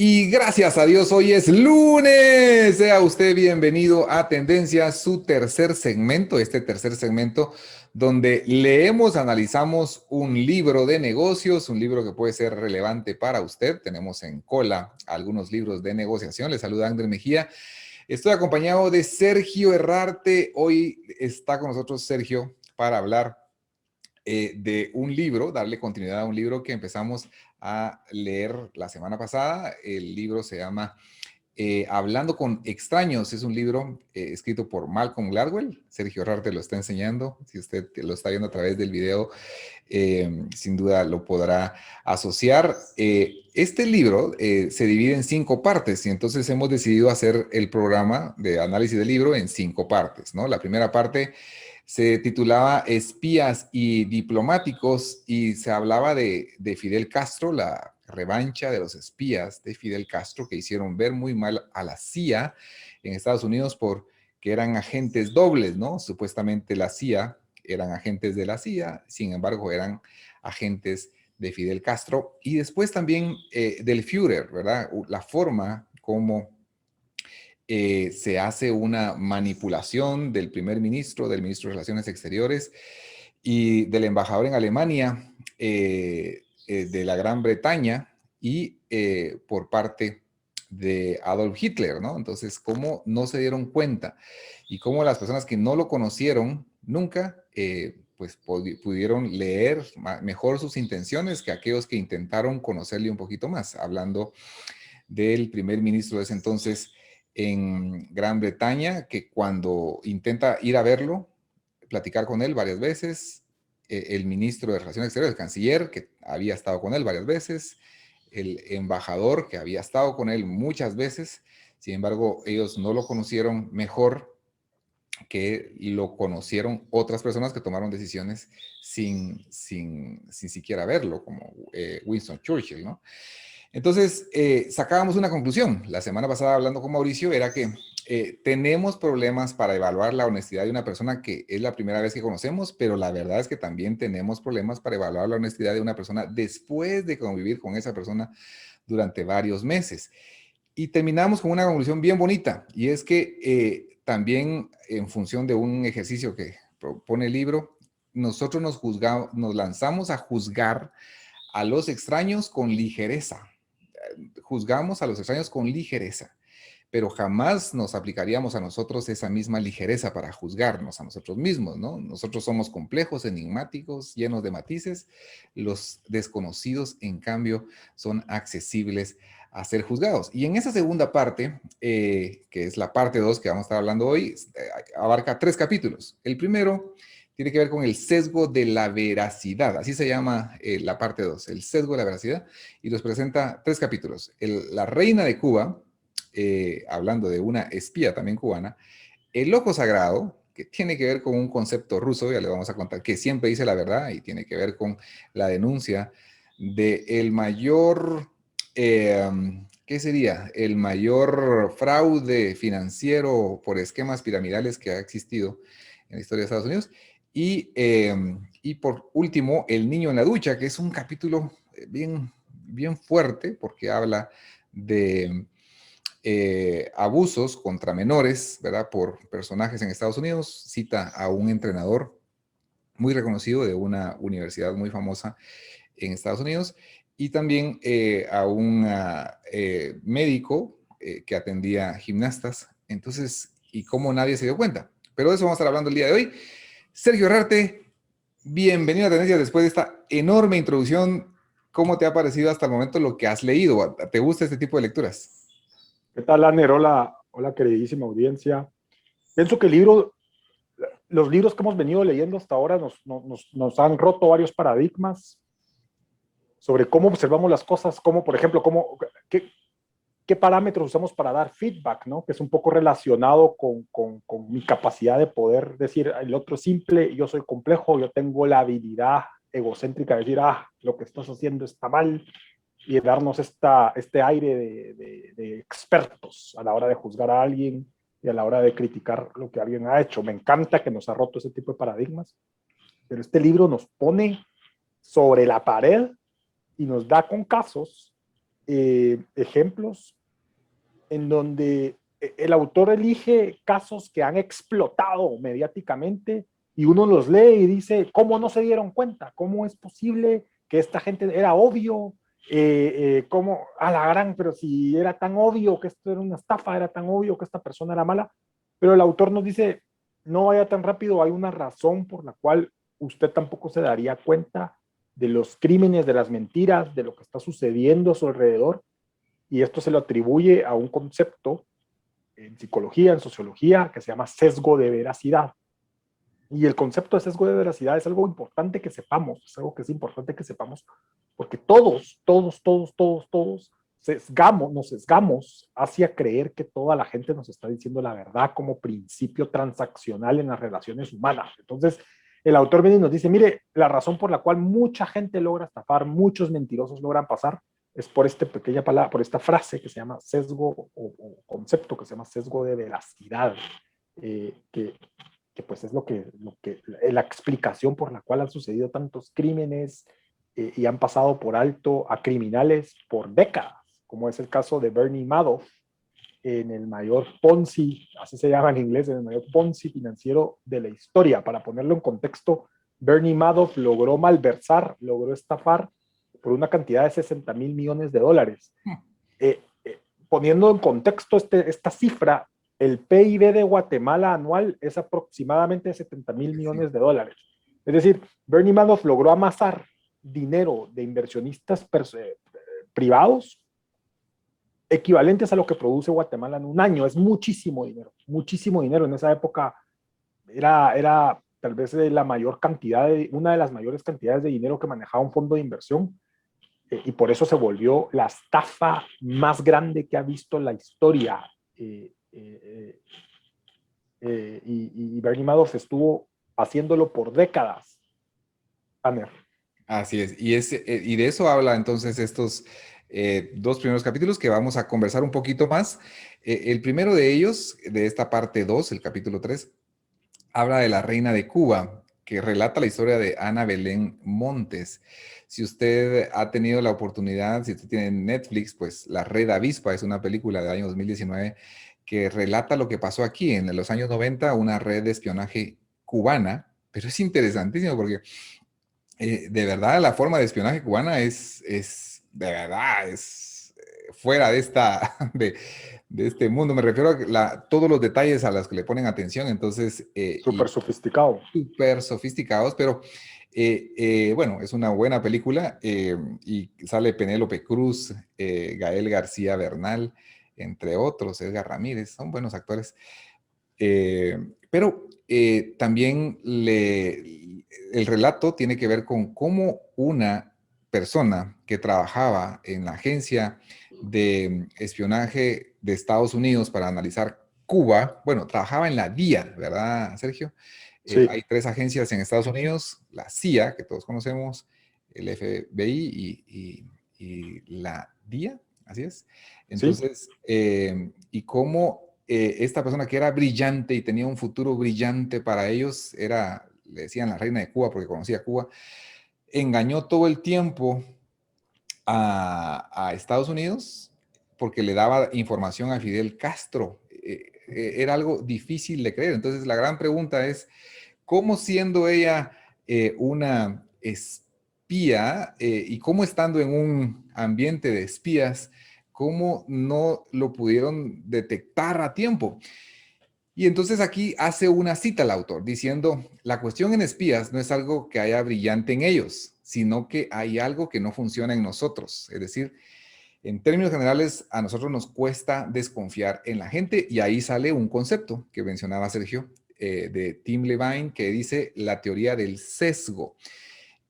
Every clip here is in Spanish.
Y gracias a Dios, hoy es lunes. Sea usted bienvenido a Tendencias, su tercer segmento, este tercer segmento donde leemos, analizamos un libro de negocios, un libro que puede ser relevante para usted. Tenemos en cola algunos libros de negociación. Le saluda Andrés Mejía. Estoy acompañado de Sergio Herrarte. Hoy está con nosotros Sergio para hablar de un libro, darle continuidad a un libro que empezamos a leer la semana pasada. El libro se llama Hablando con extraños. Es un libro escrito por Malcolm Gladwell. Sergio Herrarte lo está enseñando. Si usted lo está viendo a través del video, sin duda lo podrá asociar. Este libro se divide en 5 partes y entonces hemos decidido hacer el programa de análisis del libro en 5 partes, ¿no? La primera parte se titulaba Espías y Diplomáticos y se hablaba de Fidel Castro, la revancha de los espías de Fidel Castro que hicieron ver muy mal a la CIA en Estados Unidos por que eran agentes dobles, ¿no? Supuestamente la CIA eran agentes de la CIA, sin embargo eran agentes de Fidel Castro y después también del Führer, ¿verdad? La forma como se hace una manipulación del primer ministro, del ministro de Relaciones Exteriores y del embajador en Alemania, de la Gran Bretaña y por parte de Adolf Hitler, ¿no? Entonces, cómo no se dieron cuenta y cómo las personas que no lo conocieron nunca, pues pudieron leer mejor sus intenciones que aquellos que intentaron conocerle un poquito más, hablando del primer ministro de ese entonces en Gran Bretaña, que cuando intenta ir a verlo, platicar con él varias veces, el ministro de Relaciones Exteriores, el canciller, que había estado con él varias veces, el embajador, que había estado con él muchas veces, sin embargo, ellos no lo conocieron mejor que lo conocieron otras personas que tomaron decisiones sin siquiera verlo, como Winston Churchill, ¿no? Entonces, sacábamos una conclusión. La semana pasada hablando con Mauricio era que tenemos problemas para evaluar la honestidad de una persona que es la primera vez que conocemos, pero la verdad es que también tenemos problemas para evaluar la honestidad de una persona después de convivir con esa persona durante varios meses. Y terminamos con una conclusión bien bonita, y es que también en función de un ejercicio que propone el libro, nosotros nos lanzamos a juzgar a los extraños con ligereza. Juzgamos a los extraños con ligereza, pero jamás nos aplicaríamos a nosotros esa misma ligereza para juzgarnos a nosotros mismos, ¿no? Nosotros somos complejos, enigmáticos, llenos de matices. Los desconocidos, en cambio, son accesibles a ser juzgados. Y en esa segunda parte, que es la parte 2 que vamos a estar hablando hoy, abarca 3 capítulos. El primero tiene que ver con el sesgo de la veracidad, así se llama la parte 2, el sesgo de la veracidad, y nos presenta 3 capítulos. La reina de Cuba, hablando de una espía también cubana, el ojo sagrado, que tiene que ver con un concepto ruso, ya le vamos a contar, que siempre dice la verdad y tiene que ver con la denuncia de el mayor, ¿qué sería? El mayor fraude financiero por esquemas piramidales que ha existido en la historia de Estados Unidos. Y por último, El niño en la ducha, que es un capítulo bien fuerte porque habla de abusos contra menores, ¿verdad? Por personajes en Estados Unidos. Cita a un entrenador muy reconocido de una universidad muy famosa en Estados Unidos y también a un médico que atendía gimnastas. Entonces, y cómo nadie se dio cuenta. Pero de eso vamos a estar hablando el día de hoy. Sergio Herrarte, bienvenido a Tendencias después de esta enorme introducción. ¿Cómo te ha parecido hasta el momento lo que has leído? ¿Te gusta este tipo de lecturas? ¿Qué tal, Aner? Hola, hola, queridísima audiencia. Pienso que los libros que hemos venido leyendo hasta ahora nos han roto varios paradigmas sobre cómo observamos las cosas, cómo, por ejemplo, qué parámetros usamos para dar feedback, ¿no? Que es un poco relacionado con mi capacidad de poder decir, el otro es simple, yo soy complejo, yo tengo la habilidad egocéntrica de decir, lo que estás haciendo está mal, y de darnos este aire de expertos a la hora de juzgar a alguien y a la hora de criticar lo que alguien ha hecho. Me encanta que nos ha roto ese tipo de paradigmas, pero este libro nos pone sobre la pared y nos da con casos ejemplos en donde el autor elige casos que han explotado mediáticamente y uno los lee y dice, ¿cómo no se dieron cuenta? ¿Cómo es posible que esta gente era obvio? ¿Cómo? A la gran, pero si era tan obvio que esto era una estafa, era tan obvio que esta persona era mala, pero el autor nos dice, no vaya tan rápido, hay una razón por la cual usted tampoco se daría cuenta de los crímenes, de las mentiras, de lo que está sucediendo a su alrededor, y esto se lo atribuye a un concepto en psicología, en sociología, que se llama sesgo de veracidad. Y el concepto de sesgo de veracidad es algo importante que sepamos, es algo que es importante que sepamos, porque todos nos sesgamos hacia creer que toda la gente nos está diciendo la verdad como principio transaccional en las relaciones humanas. Entonces, el autor viene y nos dice, mire, la razón por la cual mucha gente logra estafar, muchos mentirosos logran pasar, es por esta pequeña palabra, por esta frase que se llama sesgo o concepto que se llama sesgo de veracidad, que pues es la explicación por la cual han sucedido tantos crímenes y han pasado por alto a criminales por décadas, como es el caso de Bernie Madoff en el mayor Ponzi, así se llama en inglés, en el mayor Ponzi financiero de la historia. Para ponerlo en contexto, Bernie Madoff logró malversar, logró estafar por una cantidad de 60 mil millones de dólares. Poniendo en contexto esta cifra, el PIB de Guatemala anual es aproximadamente 70 mil millones de dólares. Es decir, Bernie Madoff logró amasar dinero de inversionistas privados equivalentes a lo que produce Guatemala en un año. Es muchísimo dinero, muchísimo dinero. En esa época era tal vez la mayor cantidad, una de las mayores cantidades de dinero que manejaba un fondo de inversión. Y por eso se volvió la estafa más grande que ha visto la historia. Y Bernie Madoff estuvo haciéndolo por décadas. Aner. Así es. Y de eso habla entonces estos dos primeros capítulos que vamos a conversar un poquito más. El primero de ellos, de esta parte 2, el capítulo 3, habla de la reina de Cuba, que relata la historia de Ana Belén Montes. Si usted ha tenido la oportunidad, si usted tiene Netflix, pues La Red Avispa es una película del año 2019 que relata lo que pasó aquí en los años 90, una red de espionaje cubana, pero es interesantísimo porque de verdad la forma de espionaje cubana de verdad, es fuera de de este mundo. Me refiero a todos los detalles a los que le ponen atención, entonces, Súper sofisticado. súper sofisticados, pero bueno, es una buena película y sale Penélope Cruz, Gael García Bernal, entre otros, Edgar Ramírez, son buenos actores. Pero también el relato tiene que ver con cómo una persona que trabajaba en la agencia de espionaje de Estados Unidos para analizar Cuba, bueno, trabajaba en la DIA, ¿verdad, Sergio? Sí. Hay tres agencias en Estados Unidos, la CIA, que todos conocemos, el FBI y la DIA, así es. Sí. Entonces, y cómo esta persona que era brillante y tenía un futuro brillante para ellos, le decían la reina de Cuba porque conocía Cuba, engañó todo el tiempo a Estados Unidos porque le daba información a Fidel Castro. Era algo difícil de creer. Entonces la gran pregunta es, ¿cómo siendo ella una espía y cómo estando en un ambiente de espías, cómo no lo pudieron detectar a tiempo? Y entonces aquí hace una cita el autor diciendo, la cuestión en espías no es algo que haya brillante en ellos, sino que hay algo que no funciona en nosotros. Es decir, en términos generales, a nosotros nos cuesta desconfiar en la gente y ahí sale un concepto que mencionaba Sergio de Tim Levine que dice la teoría del sesgo.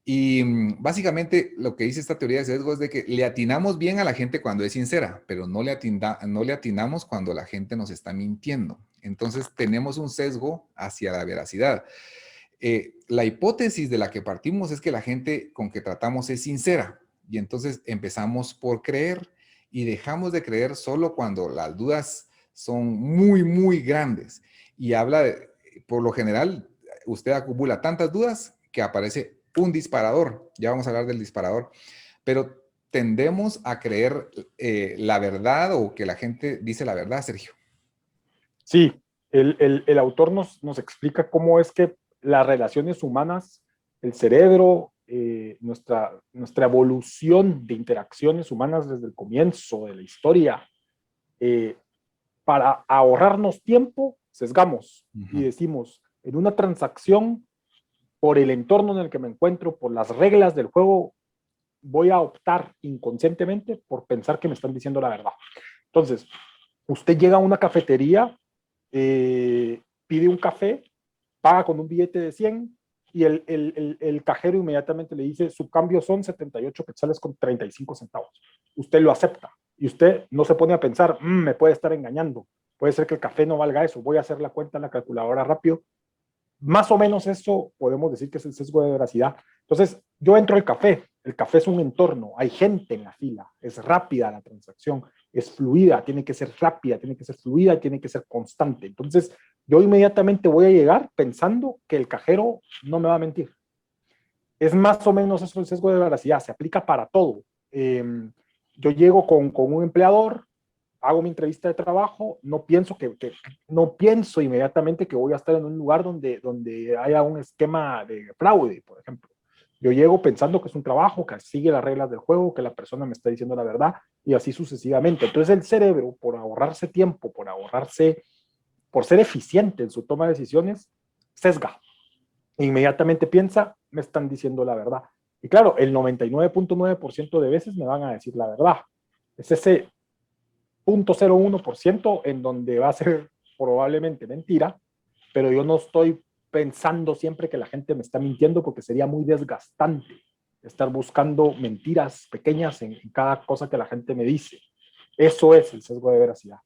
Y básicamente lo que dice esta teoría de sesgo es de que le atinamos bien a la gente cuando es sincera, pero no le atinamos cuando la gente nos está mintiendo. Entonces tenemos un sesgo hacia la veracidad. La hipótesis de la que partimos es que la gente con que tratamos es sincera y entonces empezamos por creer y dejamos de creer solo cuando las dudas son muy, muy grandes. Y por lo general, usted acumula tantas dudas que aparece un disparador. Ya vamos a hablar del disparador. Pero tendemos a creer la verdad o que la gente dice la verdad, Sergio. Sí, el autor nos explica cómo es que las relaciones humanas, el cerebro, nuestra evolución de interacciones humanas desde el comienzo de la historia, eh, para ahorrarnos tiempo, sesgamos y decimos, en una transacción, por el entorno en el que me encuentro, por las reglas del juego, voy a optar inconscientemente por pensar que me están diciendo la verdad. Entonces, usted llega a una cafetería, pide un café, paga con un billete de 100 y el cajero inmediatamente le dice, su cambio son 78 quetzales con 35 centavos. Usted lo acepta y usted no se pone a pensar, me puede estar engañando, puede ser que el café no valga eso, voy a hacer la cuenta en la calculadora rápido. Más o menos eso podemos decir que es el sesgo de veracidad. Entonces, yo entro al café, el café es un entorno, hay gente en la fila, es rápida la transacción, es fluida, tiene que ser rápida, tiene que ser fluida, tiene que ser constante. Entonces, yo inmediatamente voy a llegar pensando que el cajero no me va a mentir. Es más o menos eso el sesgo de veracidad, se aplica para todo. Yo llego con un empleador, hago mi entrevista de trabajo, no pienso inmediatamente que voy a estar en un lugar donde haya un esquema de fraude, por ejemplo. Yo llego pensando que es un trabajo, que sigue las reglas del juego, que la persona me está diciendo la verdad y así sucesivamente. Entonces el cerebro, por ahorrarse tiempo, por ser eficiente en su toma de decisiones, sesga. Inmediatamente piensa, me están diciendo la verdad. Y claro, el 99.9% de veces me van a decir la verdad. Es ese 0.01% en donde va a ser probablemente mentira, pero yo no estoy pensando siempre que la gente me está mintiendo porque sería muy desgastante estar buscando mentiras pequeñas en cada cosa que la gente me dice. Eso es el sesgo de veracidad.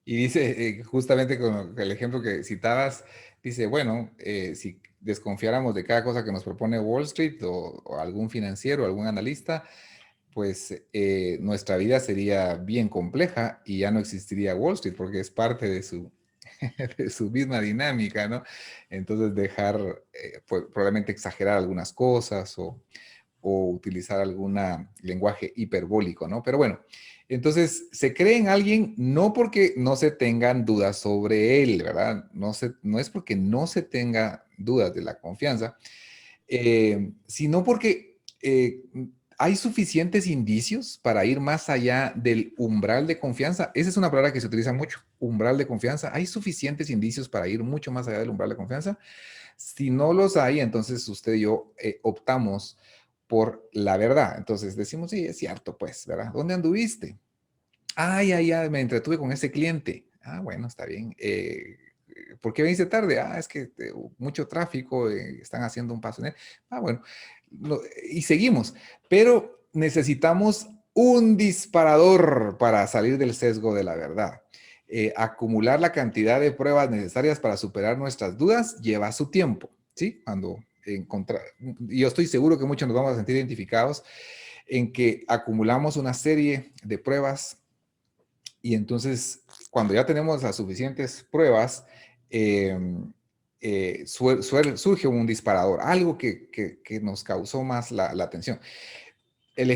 Y dice, justamente con el ejemplo que citabas, dice, bueno, si desconfiáramos de cada cosa que nos propone Wall Street o algún financiero, algún analista, pues nuestra vida sería bien compleja y ya no existiría Wall Street porque es parte de su, de su misma dinámica, ¿no? Entonces dejar, pues, probablemente exagerar algunas cosas o utilizar algún lenguaje hiperbólico, ¿no? Pero bueno, entonces se cree en alguien no porque no se tengan dudas sobre él, ¿verdad? No es porque no se tenga dudas de la confianza, sino porque hay suficientes indicios para ir más allá del umbral de confianza. Esa es una palabra que se utiliza mucho, umbral de confianza. Hay suficientes indicios para ir mucho más allá del umbral de confianza. Si no los hay, entonces usted y yo optamos por la verdad. Entonces decimos, sí, es cierto, pues, ¿verdad? ¿Dónde anduviste? Ay, ay, ay, me entretuve con ese cliente. Ah, bueno, está bien. ¿Por qué viniste tarde? Ah, es que mucho tráfico, están haciendo un paso en él. Ah, bueno, y seguimos. Pero necesitamos un disparador para salir del sesgo de la verdad. Acumular la cantidad de pruebas necesarias para superar nuestras dudas lleva su tiempo, ¿sí? Cuando yo estoy seguro que muchos nos vamos a sentir identificados en que acumulamos una serie de pruebas y entonces cuando ya tenemos las suficientes pruebas, eh, surge un disparador, algo que nos causó más la atención. El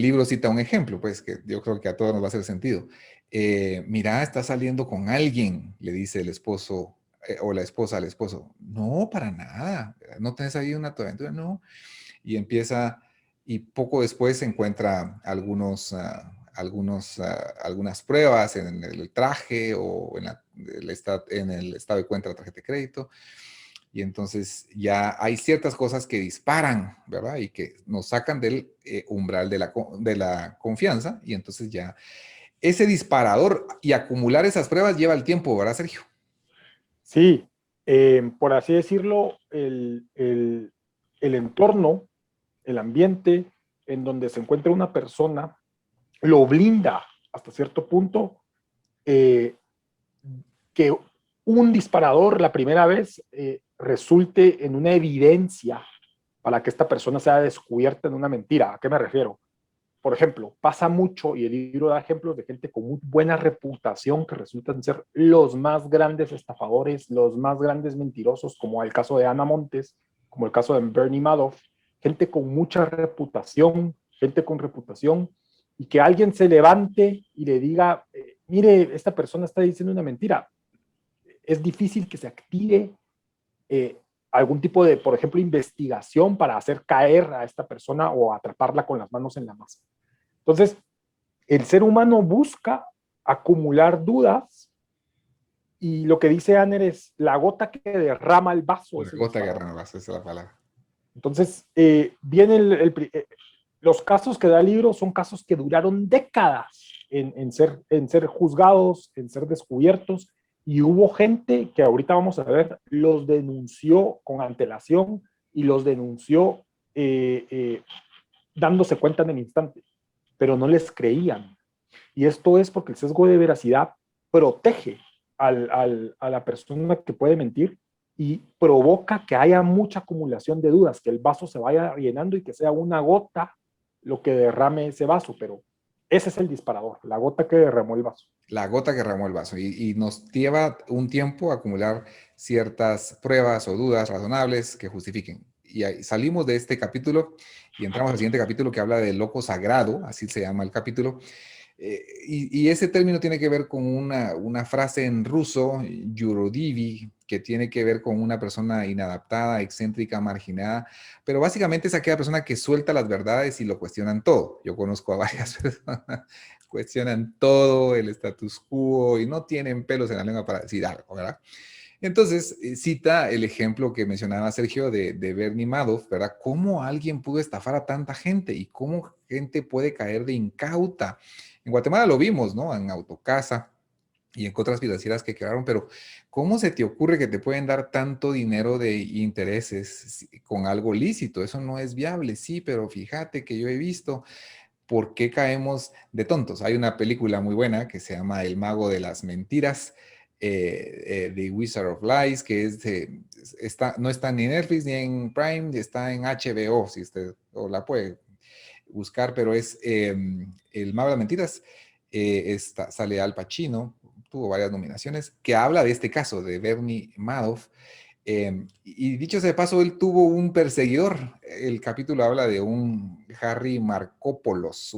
libro cita un ejemplo, pues que yo creo que a todos nos va a hacer sentido. Mira, está saliendo con alguien, le dice el esposo o la esposa al esposo. No, para nada. ¿No tenés ahí una aventura? No. Y empieza, y poco después se encuentra algunas pruebas en el traje o en el estado de cuenta de la tarjeta de crédito. Y entonces ya hay ciertas cosas que disparan, ¿verdad? Y que nos sacan del umbral de la confianza. Y entonces ya ese disparador y acumular esas pruebas lleva el tiempo, ¿verdad, Sergio? Sí, por así decirlo, el entorno, el ambiente en donde se encuentra una persona lo blinda hasta cierto punto, que un disparador la primera vez resulte en una evidencia para que esta persona sea descubierta en una mentira. ¿A qué me refiero? Por ejemplo, pasa mucho, y el libro da ejemplos de gente con muy buena reputación que resultan ser los más grandes estafadores, los más grandes mentirosos, como el caso de Ana Montes, como el caso de Bernie Madoff, gente con mucha reputación, gente con reputación, y que alguien se levante y le diga, mire, esta persona está diciendo una mentira. Es difícil que se active algún tipo de, por ejemplo, investigación para hacer caer a esta persona o atraparla con las manos en la masa. Entonces, el ser humano busca acumular dudas y lo que dice Anner es la gota que derrama el vaso. La gota que derrama el vaso, esa es la palabra. Entonces, los casos que da el libro son casos que duraron décadas en ser juzgados, en ser descubiertos, y hubo gente que ahorita vamos a ver, los denunció con antelación y los denunció dándose cuenta en el instante, pero no les creían. Y esto es porque el sesgo de veracidad protege a la persona que puede mentir y provoca que haya mucha acumulación de dudas, que el vaso se vaya llenando y que sea una gota lo que derrame ese vaso, pero ese es el disparador, la gota que derramó el vaso. La gota que derramó el vaso y nos lleva un tiempo a acumular ciertas pruebas o dudas razonables que justifiquen. Y ahí salimos de este capítulo y entramos al siguiente capítulo que habla del loco sagrado, así se llama el capítulo. Y ese término tiene que ver con una frase en ruso, Yurodivi, que tiene que ver con una persona inadaptada, excéntrica, marginada, pero básicamente es aquella persona que suelta las verdades y lo cuestionan todo. Yo conozco a varias personas, cuestionan todo, el status quo, y no tienen pelos en la lengua para decir algo, ¿verdad? Entonces, cita el ejemplo que mencionaba Sergio de Bernie Madoff, ¿verdad? ¿Cómo alguien pudo estafar a tanta gente y cómo gente puede caer de incauta? En Guatemala lo vimos, ¿no? En Autocasa y en otras financieras que quedaron, pero ¿cómo se te ocurre que te pueden dar tanto dinero de intereses con algo lícito? Eso no es viable, sí, pero fíjate que yo he visto. ¿Por qué caemos de tontos? Hay una película muy buena que se llama El Mago de las Mentiras, The Wizard of Lies, que no está ni en Netflix ni en Prime, está en HBO, si usted o la puede buscar, pero es El Mago de las Mentiras. Sale Al Pacino, tuvo varias nominaciones, que habla de este caso de Bernie Madoff. Y dicho sea de paso, él tuvo un perseguidor. El capítulo habla de un Harry Markopoulos,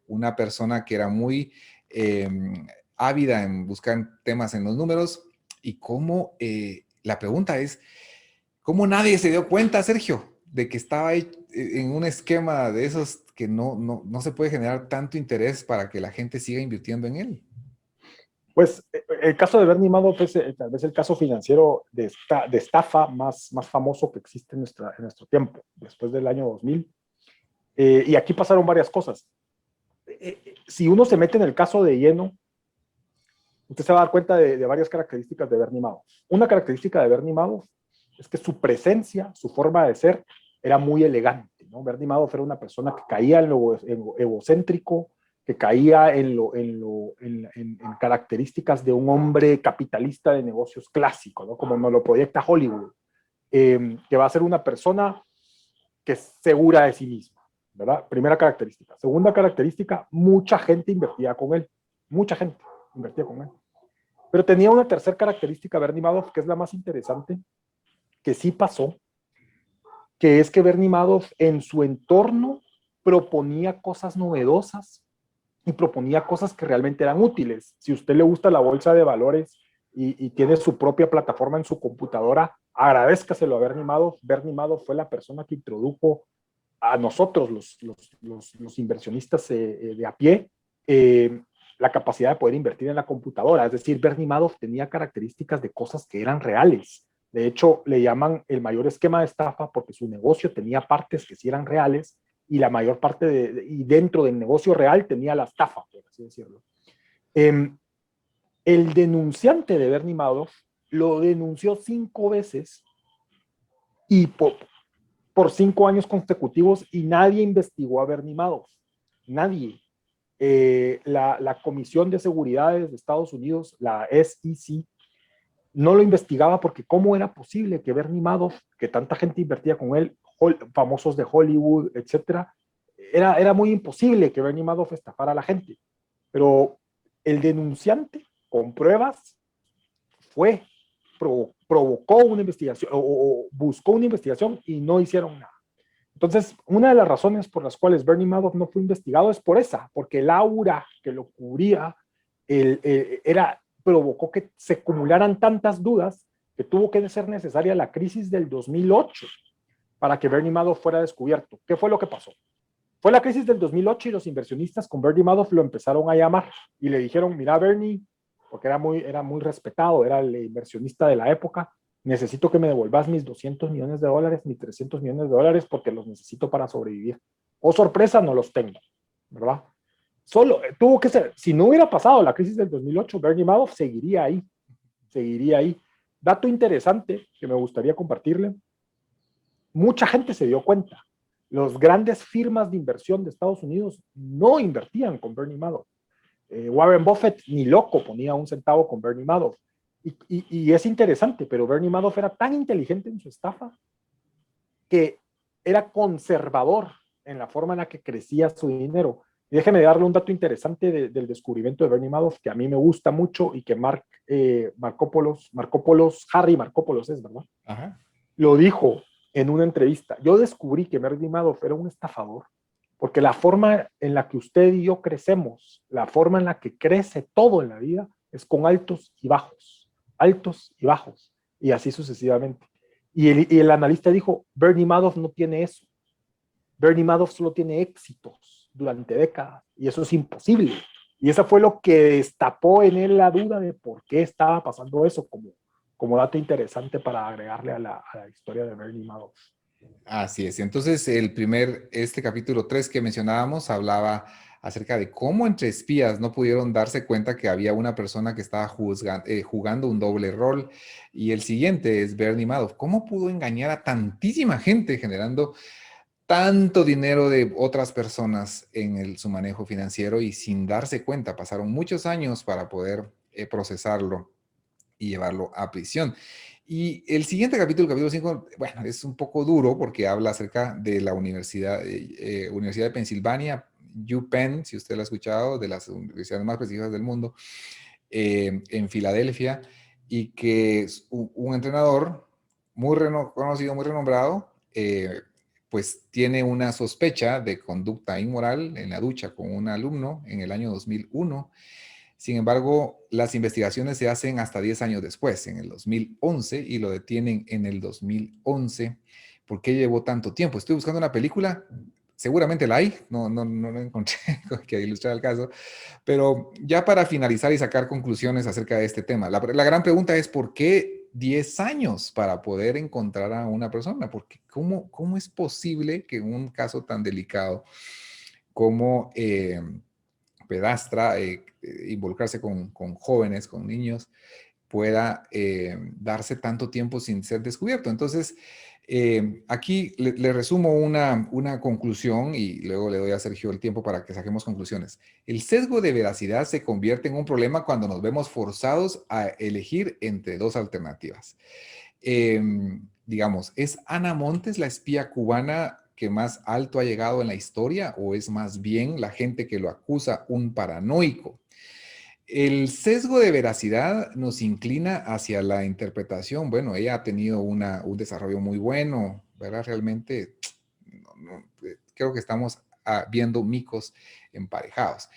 una persona que era muy eh, ávida en buscar temas en los números. Y cómo, la pregunta es, ¿cómo nadie se dio cuenta, Sergio, de que estaba ahí en un esquema de esos que no se puede generar tanto interés para que la gente siga invirtiendo en él? Pues el caso de Bernie Madoff es tal vez el caso financiero de estafa más famoso que existe en nuestro tiempo, después del año 2000. Y aquí pasaron varias cosas. Si uno se mete en el caso de lleno, usted se va a dar cuenta de varias características de Bernie Madoff. Una característica de Bernie Madoff es que su presencia, su forma de ser, era muy elegante, ¿no? Bernie Madoff era una persona que caía en lo egocéntrico, que caía en características de un hombre capitalista de negocios clásico, ¿no? Como nos lo proyecta Hollywood, que va a ser una persona que es segura de sí misma, ¿verdad? Primera característica. Segunda característica, mucha gente invertía con él, mucha gente invertía con él. Pero tenía una tercera característica, Bernie Madoff, que es la más interesante, que sí pasó, que es que Bernie Madoff en su entorno proponía cosas novedosas y proponía cosas que realmente eran útiles. Si a usted le gusta la bolsa de valores y tiene su propia plataforma en su computadora, agradézcaselo a Bernie Madoff. Bernie Madoff fue la persona que introdujo a nosotros, los inversionistas de a pie, la capacidad de poder invertir en la computadora. Es decir, Bernie Madoff tenía características de cosas que eran reales. De hecho, le llaman el mayor esquema de estafa porque su negocio tenía partes que sí eran reales y la mayor parte y dentro del negocio real tenía la estafa, por así decirlo. El denunciante de Bernie Madoff lo denunció 5 veces y por 5 años consecutivos y nadie investigó a Bernie Madoff. Nadie. La Comisión de Seguridades de Estados Unidos, la SEC, no lo investigaba porque cómo era posible que Bernie Madoff, que tanta gente invertía con él, famosos de Hollywood, etcétera, era muy imposible que Bernie Madoff estafara a la gente. Pero el denunciante, con pruebas, provocó una investigación o buscó una investigación y no hicieron nada. Entonces, una de las razones por las cuales Bernie Madoff no fue investigado es por esa, porque el aura que lo cubría provocó que se acumularan tantas dudas que tuvo que ser necesaria la crisis del 2008 para que Bernie Madoff fuera descubierto. ¿Qué fue lo que pasó? Fue la crisis del 2008 y los inversionistas con Bernie Madoff lo empezaron a llamar y le dijeron, mira Bernie, porque era muy respetado, era el inversionista de la época, necesito que me devuelvas mis 200 millones de dólares, mis 300 millones de dólares, porque los necesito para sobrevivir. Oh, sorpresa, no los tengo, ¿verdad? Solo tuvo que ser, si no hubiera pasado la crisis del 2008, Bernie Madoff seguiría ahí, seguiría ahí. Dato interesante que me gustaría compartirle, mucha gente se dio cuenta. Los grandes firmas de inversión de Estados Unidos no invertían con Bernie Madoff. Warren Buffett ni loco ponía un centavo con Bernie Madoff. Y es interesante, pero Bernie Madoff era tan inteligente en su estafa que era conservador en la forma en la que crecía su dinero. Y déjeme darle un dato interesante del descubrimiento de Bernie Madoff que a mí me gusta mucho y que Harry Markopoulos es, ¿verdad? Ajá. Lo dijo en una entrevista. Yo descubrí que Bernie Madoff era un estafador porque la forma en la que usted y yo crecemos, la forma en la que crece todo en la vida, es con altos y bajos, y así sucesivamente. Y el analista dijo, Bernie Madoff no tiene eso. Bernie Madoff solo tiene éxitos durante décadas, y eso es imposible. Y eso fue lo que destapó en él la duda de por qué estaba pasando eso, como dato interesante para agregarle a la historia de Bernie Madoff. Así es. Entonces, este capítulo 3 que mencionábamos hablaba acerca de cómo entre espías no pudieron darse cuenta que había una persona que estaba jugando un doble rol. Y el siguiente es Bernie Madoff. ¿Cómo pudo engañar a tantísima gente generando tanto dinero de otras personas en su manejo financiero y sin darse cuenta? Pasaron muchos años para poder procesarlo y llevarlo a prisión. Y el siguiente capítulo, capítulo 5, bueno, es un poco duro porque habla acerca de la Universidad de Pensilvania, UPenn, si usted lo ha escuchado, de las universidades más prestigiosas del mundo, en Filadelfia, y que es un entrenador muy conocido, muy renombrado, pues tiene una sospecha de conducta inmoral en la ducha con un alumno en el año 2001. Sin embargo, las investigaciones se hacen hasta 10 años después, en el 2011, y lo detienen en el 2011. ¿Por qué llevó tanto tiempo? Estoy buscando una película, seguramente la hay, no encontré que ilustrar el caso, pero ya para finalizar y sacar conclusiones acerca de este tema, la gran pregunta es ¿por qué 10 años para poder encontrar a una persona? Porque ¿cómo es posible que en un caso tan delicado como pedastra, involucrarse con jóvenes, con niños, pueda darse tanto tiempo sin ser descubierto? Entonces, aquí le resumo una conclusión y luego le doy a Sergio el tiempo para que saquemos conclusiones. El sesgo de veracidad se convierte en un problema cuando nos vemos forzados a elegir entre dos alternativas. Digamos, ¿es Ana Montes la espía cubana que más alto ha llegado en la historia o es más bien la gente que lo acusa un paranoico? El sesgo de veracidad nos inclina hacia la interpretación. Bueno, ella ha tenido un desarrollo muy bueno, ¿verdad? Realmente creo que estamos viendo micos emparejados.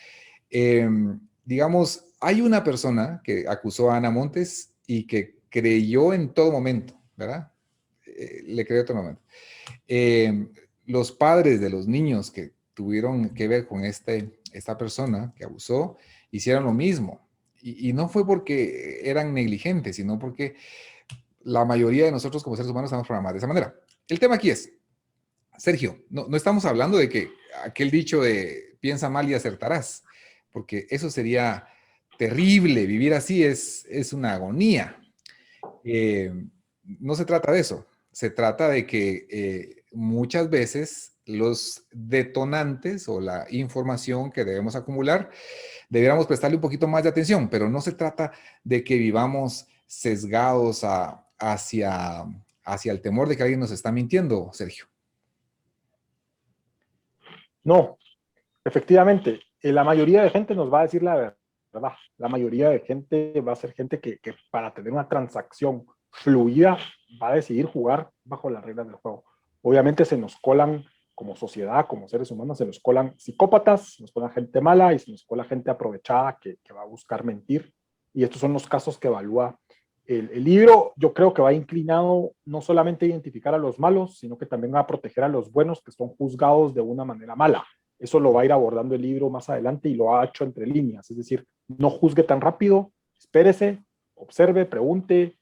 Digamos, hay una persona que acusó a Ana Montes y que creyó en todo momento, ¿verdad? Le creyó en todo momento. Los padres de los niños que tuvieron que ver con esta persona que abusó, hicieron lo mismo. Y no fue porque eran negligentes, sino porque la mayoría de nosotros como seres humanos estamos programados de esa manera. El tema aquí es, Sergio, no estamos hablando de que aquel dicho de piensa mal y acertarás, porque eso sería terrible, vivir así es una agonía. Eh, no se trata de eso, se trata de que muchas veces los detonantes o la información que debemos acumular, deberíamos prestarle un poquito más de atención, pero no se trata de que vivamos sesgados hacia el temor de que alguien nos está mintiendo, Sergio. No, efectivamente, la mayoría de gente nos va a decir la verdad. La mayoría de gente va a ser gente que para tener una transacción fluida va a decidir jugar bajo las reglas del juego. Obviamente se nos colan como sociedad, como seres humanos, se nos colan psicópatas, se nos cola gente mala y se nos cola gente aprovechada que va a buscar mentir. Y estos son los casos que evalúa el libro. Yo creo que va inclinado no solamente a identificar a los malos, sino que también va a proteger a los buenos que son juzgados de una manera mala. Eso lo va a ir abordando el libro más adelante y lo ha hecho entre líneas. Es decir, no juzgue tan rápido, espérese, observe, pregunte,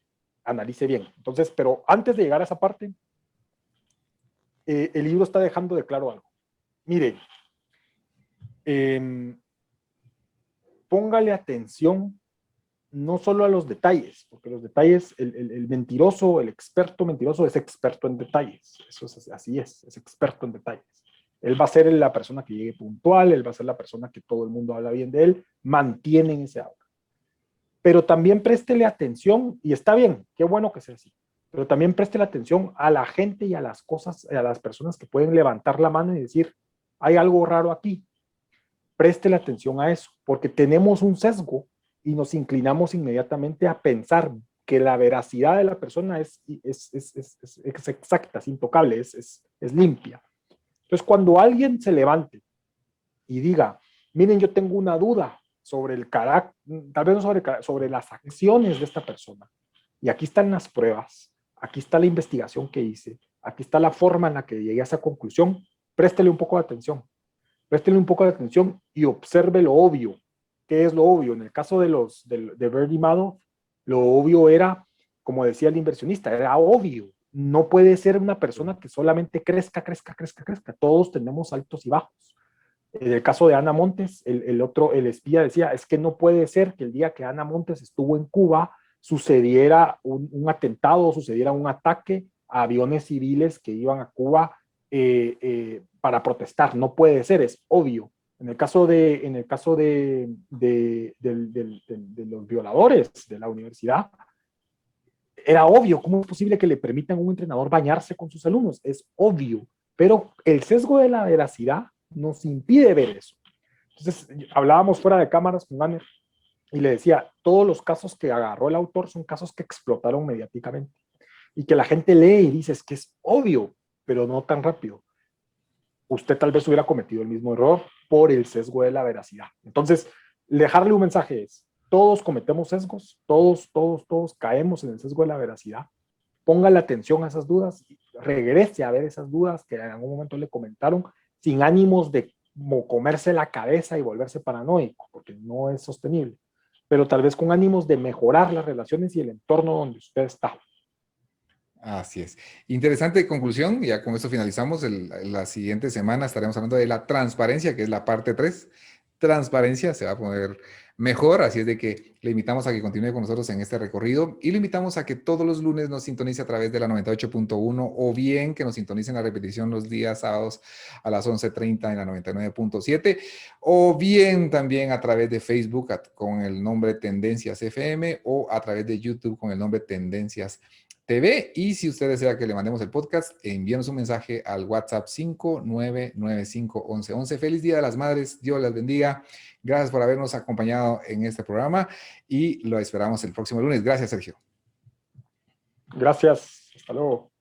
analice bien. Entonces, pero antes de llegar a esa parte, el libro está dejando de claro algo. Mire, póngale atención no solo a los detalles, porque los detalles, el mentiroso, el experto mentiroso es experto en detalles. Eso es así, es experto en detalles. Él va a ser la persona que llegue puntual, él va a ser la persona que todo el mundo habla bien de él, mantienen ese aura. Pero también préstele atención, y está bien, qué bueno que sea así, pero también préstele atención a la gente y a las cosas, a las personas que pueden levantar la mano y decir, hay algo raro aquí. Préstele atención a eso, porque tenemos un sesgo y nos inclinamos inmediatamente a pensar que la veracidad de la persona es exacta, es intocable, es limpia. Entonces, cuando alguien se levante y diga, miren, yo tengo una duda sobre el carácter, tal vez no sobre las acciones de esta persona, y aquí están las pruebas, aquí está la investigación que hice, aquí está la forma en la que llegué a esa conclusión, préstele un poco de atención. Préstele un poco de atención y observe lo obvio. ¿Qué es lo obvio? En el caso de Bernie Madoff, lo obvio era, como decía el inversionista, era obvio. No puede ser una persona que solamente crezca. Todos tenemos altos y bajos. En el caso de Ana Montes, el espía decía, es que no puede ser que el día que Ana Montes estuvo en Cuba sucediera un atentado, sucediera un ataque a aviones civiles que iban a Cuba para protestar. No puede ser, es obvio. En el caso de los violadores de la universidad, era obvio. ¿Cómo es posible que le permitan a un entrenador bañarse con sus alumnos? Es obvio, pero el sesgo de la veracidad nos impide ver eso. Entonces, hablábamos fuera de cámaras con Aner y le decía, todos los casos que agarró el autor son casos que explotaron mediáticamente y que la gente lee y dice, es que es obvio, pero no tan rápido. Usted tal vez hubiera cometido el mismo error por el sesgo de la veracidad. Entonces, dejarle un mensaje es, todos cometemos sesgos, todos caemos en el sesgo de la veracidad. Póngale atención a esas dudas, regrese a ver esas dudas que en algún momento le comentaron, sin ánimos de comerse la cabeza y volverse paranoico, porque no es sostenible, pero tal vez con ánimos de mejorar las relaciones y el entorno donde usted está. Así es. Interesante conclusión. Ya con esto finalizamos. La siguiente semana estaremos hablando de la transparencia, que es la parte 3. Transparencia se va a poner mejor, así es de que le invitamos a que continúe con nosotros en este recorrido y le invitamos a que todos los lunes nos sintonice a través de la 98.1 o bien que nos sintonice en la repetición los días sábados a las 11:30 en la 99.7 o bien también a través de Facebook con el nombre Tendencias FM o a través de YouTube con el nombre Tendencias TV. Y si usted desea que le mandemos el podcast, envíenos un mensaje al WhatsApp 59951111. Feliz Día de las Madres, Dios las bendiga. Gracias por habernos acompañado en este programa y lo esperamos el próximo lunes. Gracias, Sergio. Gracias, hasta luego.